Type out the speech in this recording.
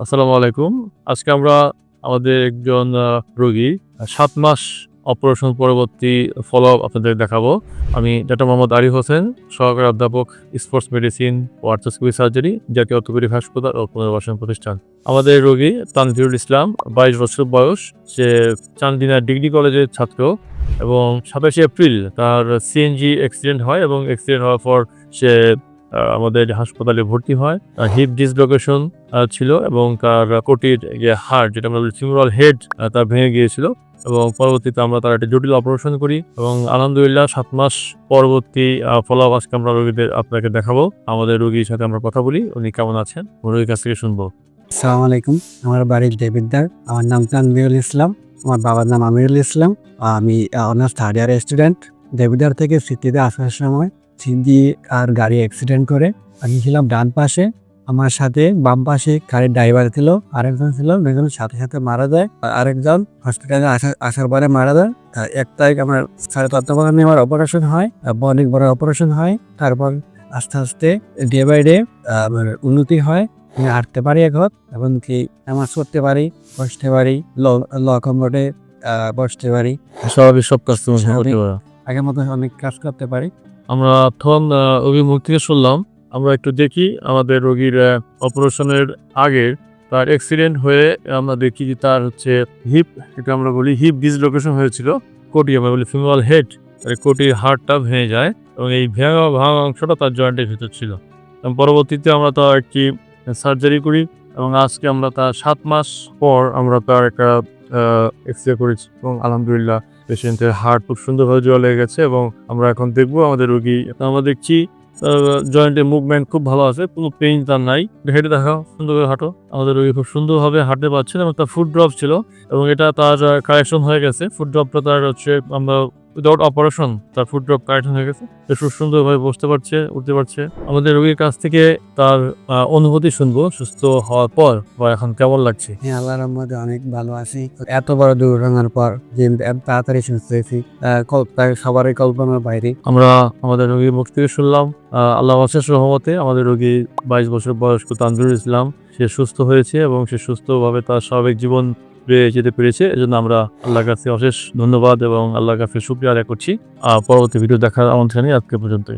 আসসালামু আলাইকুম। আজকে আমরা আমাদের একজন রোগী ৭ মাস অপারেশন পরবর্তী ফলো-আপ আপনাদের দেখাবো। আমি ডাক্তার মোহাম্মদ আরিফ হোসেন, সহকারী অধ্যাপক স্পোর্টস মেডিসিন ও আর্থ্রোস্কোপি সার্জারি, জাতীয় অর্থোপেডিক হাসপাতাল ও পুনর্বাসন প্রতিষ্ঠান। আমাদের রোগী তানভীরুল ইসলাম, ২২ বছর বয়স। সে চান্দিনা ডিগ্রি কলেজের ছাত্র এবং ২৭শে এপ্রিল তার সিএনজি অ্যাক্সিডেন্ট হয় এবং অ্যাক্সিডেন্ট হওয়ার পর সে আমাদের হাসপাতালে ভর্তি হয়। হিপ ডিসলোকেশন ছিল এবং তার কোটির হাড় যেটা আমরা বলি ফিমোরাল হেড তার ভেঙে গিয়েছিল এবং পরবর্তীতে আমরা তার একটা জটিল অপারেশন করি এবং আলহামদুলিল্লাহ ৭ মাস পরবর্তী ফলো-আপ আজকে আমরা রোগীদের আপনাকে দেখাবো। আমাদের রোগীর সাথে আমরা কথা বলি, উনি কেমন আছেন রোগীর কাছ থেকে শুনবো। আসসালামু আলাইকুম। আমার বাড়ি দেবিদ্বার। আমার নাম তানভীরুল ইসলাম। আমার বাবার নাম আমিরুল ইসলাম। আমি honours third year student. Debidwar থেকে সিটিতে আসার সময় সিএনজি আর গাড়ি অ্যাক্সিডেন্ট করে। আমি ছিলাম ডান পাশে, আমার সাথে বাম পাশে গাড়ির ড্রাইভার ছিল, আরেকজন ছিল, দুজন সাথে সাথে মারা যায়। আরেকজন হসপিটালে আসার পরে মারা যায়। ১ তারিখ আমার ৭.৫ আমার অপারেশন হয়, অনেক বড় অপারেশন হয়। তারপর আস্তে আস্তে ডে বাই ডে আমার উন্নতি হয়। আমি হাঁটতে পারি এখন, এমনকি নামাজ পড়তে পারি, বসতে পারি, ল কমোডে বসতে পারি। স্বাভাবিক সব কাজ তুমি স্বাভাবিক। করতে পারো। আগের মতো অনেক কাজ করতে পারি। আমরা তখন রোগীর মুখ থেকে শুনলাম। আমরা একটু দেখি আমাদের রোগীর অপারেশনের আগের তার অ্যাক্সিডেন্ট হয়ে আমরা দেখি যে তার হচ্ছে হিপ, এটা আমরা বলি হিপ ডিসলোকেশন হয়েছিল। কোটি আমরা বলি ফিমোরাল হেড, কোটির হাড়টা ভেঙে যায় এবং এই ভাঙা অংশটা তার জয়েন্টের ভিতর ছিল এবং পরবর্তীতে আমরা তার একটি সার্জারি করি এবং আজকে আমরা তার ৭ মাস পর আমরা তার একটা এক্স-রে করেছি এবং আলহামদুলিল্লাহ পেশেন্টের হার্ট খুব সুন্দরভাবে জোড়া লেগে গেছে এবং আমরা এখন দেখবো আমাদের রোগী। আমরা দেখছি জয়েন্টের মুভমেন্ট খুব ভালো আছে, কোনো পেইন তার নাই। হেঁটে দেখাও, সুন্দর করে হাঁটো। আমাদের রোগী খুব সুন্দরভাবে হাঁটতে পারছেন এবং তার ফুট ড্রপ ছিল এবং এটা তার কারেকশন হয়ে গেছে। ফুট ড্রপটা তার হচ্ছে আমরা উইদাউট অপারেশন তার ফুট ড্রপ কারেকশন হয়ে গেছে। খুব সুন্দরভাবে বসতে পারছে, উঠতে পারছে। আমাদের রোগীর কাছ থেকে তার অনুভূতি শুনবো সুস্থ হওয়ার পর বা এখন কেমন লাগছে। হ্যাঁ, আল্লাহর রহমতে অনেক ভালো আছি। এত বড় দুর্ঘটনার পর যে এত তাড়াতাড়ি সুস্থ হয়েছি, সবারই কল্পনার বাইরে। আমরা আমাদের রোগীর মুখ থেকে শুনলাম আল্লাহ অশেষ রহমতে আমাদের রোগী ২২ বছর বয়স্ক তানভীরুল ইসলাম সে সুস্থ হয়েছে এবং সে সুস্থভাবে তার স্বাভাবিক জীবন পেয়ে যেতে পেরেছে। এজন্য আমরা আল্লাহর কাছে অশেষ ধন্যবাদ এবং আল্লাহর কাছে শুকরিয়া আদায় করছি। পরবর্তী ভিডিও দেখার আমন্ত্রণ আজকে পর্যন্ত।